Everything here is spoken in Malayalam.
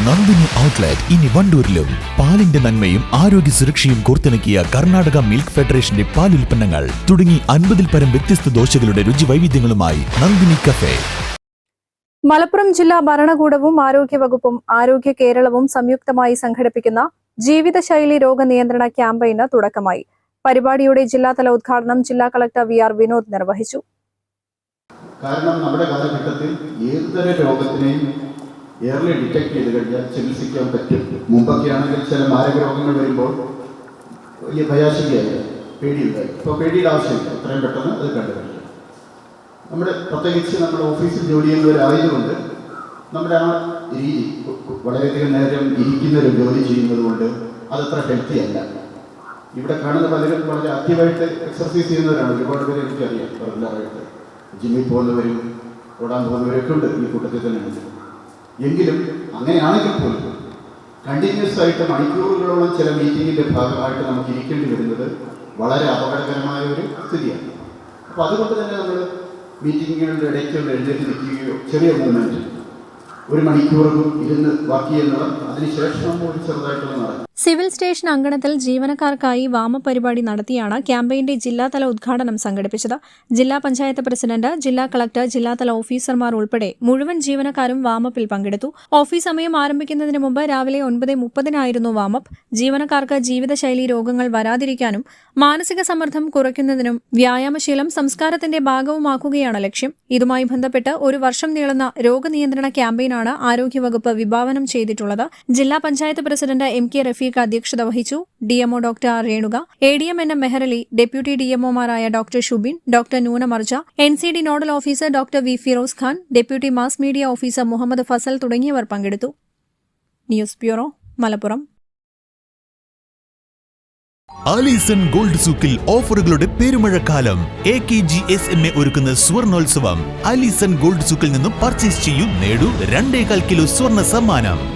നന്ദിനി ഔട്ട്ലെറ്റ് ഇനി വണ്ടൂരിലും. പാലിന്റെ നന്മയും ആരോഗ്യ സുരക്ഷയും കോർത്തിണക്കിയ കർണാടക മിൽക്ക് ഫെഡറേഷന്റെ പാലുൽപ്പന്നങ്ങൾ തുടങ്ങി 50-ൽ പരം വ്യത്യസ്ത ദോശകളുടെ രുചി വൈവിധ്യങ്ങളുമായി നന്ദിനി കഫേ. മലപ്പുറം ജില്ലാ ഭരണകൂടവും ആരോഗ്യവകുപ്പും ആരോഗ്യ കേരളവും സംയുക്തമായി സംഘടിപ്പിക്കുന്ന ജീവിതശൈലി രോഗനിയന്ത്രണ ക്യാമ്പയിന് തുടക്കമായി. പരിപാടിയുടെ ജില്ലാതല ഉദ്ഘാടനം ജില്ലാ കളക്ടർ VR വിനോദ് നിർവഹിച്ചു. കാരണം നമ്മുടെ കാലഘട്ടത്തിൽ ഏതൊരു രോഗത്തിനെയും ഏർലി ഡിറ്റക്ട് ചെയ്ത് കഴിഞ്ഞാൽ ചികിത്സിക്കാൻ പറ്റും. മുമ്പൊക്കെയാണെങ്കിൽ ചില മാരക രോഗങ്ങൾ വരുമ്പോൾ വലിയ ഭയാശങ്കയായി, പേടിയുണ്ടായി. ഇപ്പോൾ പേടിയുടെ ആവശ്യമില്ല, എത്രയും പെട്ടെന്ന് അത് കണ്ടുപിടിക്കും. നമ്മുടെ പ്രത്യേകിച്ച് നമ്മുടെ ഓഫീസിൽ ജോലി ചെയ്യുന്നവരായതുകൊണ്ട് നമ്മുടെ ആ രീതി വളരെയധികം നേരം ഇരിക്കുന്നൊരു ജോലി ചെയ്യുന്നത് കൊണ്ട് അതത്ര ഹെൽത്തി അല്ല. ഇവിടെ കാണുന്ന പലരും വളരെ ആക്റ്റീവായിട്ട് എക്സർസൈസ് ചെയ്യുന്നവരാണ്. ഒരുപാട് പേര് എനിക്കറിയാം. റെഗുലറായിട്ട് ജിമ്മിൽ പോകുന്നവരും ഓടാൻ പോകുന്നവരൊക്കെ ഉണ്ട് ഈ കൂട്ടത്തിൽ തന്നെയാണ്. എങ്കിലും അങ്ങനെയാണെങ്കിൽ പോലും കണ്ടിന്യൂസ് ആയിട്ട് മണിക്കൂറുകളോളം ചില മീറ്റിങ്ങിൻ്റെ ഭാഗമായിട്ട് നമുക്ക് ഇരിക്കേണ്ടി വരുന്നത് വളരെ അപകടകരമായ ഒരു സ്ഥിതിയാണ്. അപ്പോൾ അതുകൊണ്ട് തന്നെ നമ്മൾ മീറ്റിങ്ങുകളുടെ ഇടയ്ക്കുള്ള എഴുന്നേറ്റ് നിൽക്കുകയോ ചെറിയ മൂവ്മെൻറ്റ് 1 മണിക്കൂറും ഇരുന്ന് വർക്ക് ചെയ്യുന്നവർ അതിനുശേഷം നമ്മൾ ചെറുതായിട്ടൊന്ന് നടക്കും. സിവിൽ സ്റ്റേഷൻ അങ്കണത്തിൽ ജീവനക്കാർക്കായി വാമ പരിപാടി നടത്തിയാണ് ക്യാമ്പയിന്റെ ജില്ലാതല ഉദ്ഘാടനം സംഘടിപ്പിച്ചത്. ജില്ലാ പഞ്ചായത്ത് പ്രസിഡന്റ്, ജില്ലാ കളക്ടർ, ജില്ലാതല ഓഫീസർമാർ ഉൾപ്പെടെ മുഴുവൻ ജീവനക്കാരും വാമപ്പിൽ പങ്കെടുത്തു. ഓഫീസ് സമയം ആരംഭിക്കുന്നതിന് മുമ്പ് രാവിലെ 9:30 വാമപ്പ്. ജീവനക്കാർക്ക് ജീവിതശൈലി രോഗങ്ങൾ വരാതിരിക്കാനും മാനസിക സമ്മർദ്ദം കുറയ്ക്കുന്നതിനും വ്യായാമശീലം സംസ്കാരത്തിന്റെ ഭാഗവുമാക്കുകയാണ് ലക്ഷ്യം. ഇതുമായി ബന്ധപ്പെട്ട് 1 വർഷം നീളുന്ന രോഗനിയന്ത്രണ ക്യാമ്പയിനാണ് ആരോഗ്യവകുപ്പ് വിഭാവനം ചെയ്തിട്ടുള്ളത്. ജില്ലാ പഞ്ചായത്ത് പ്രസിഡന്റ് MK റഫീഖ് അധ്യക്ഷത വഹിച്ചു. DMO doctor Renuka, ADM NM Meharali, deputy DMOമാരായ doctor Shubin, doctor Noona Marja, NCD nodal officer doctor V Firoz Khan, deputy mass media officer Muhammad Fazal തുടങ്ങിയവർ പങ്കെടുത്തു. News bureau, Malappuram. Alison gold സൂക്കിൽ ഓഫറുകളുടെ പെരുമഴക്കാലം. AKGSMA ഒരുക്കുന്ന സ്വർണോത്സവം. ആലീസൺ ഗോൾഡ് സൂക്കിൽ നിന്നും പർച്ചേസ് ചെയ്യൂ, നേടൂ 2.25 കിലോ സ്വർണ്ണ സമ്മാനം.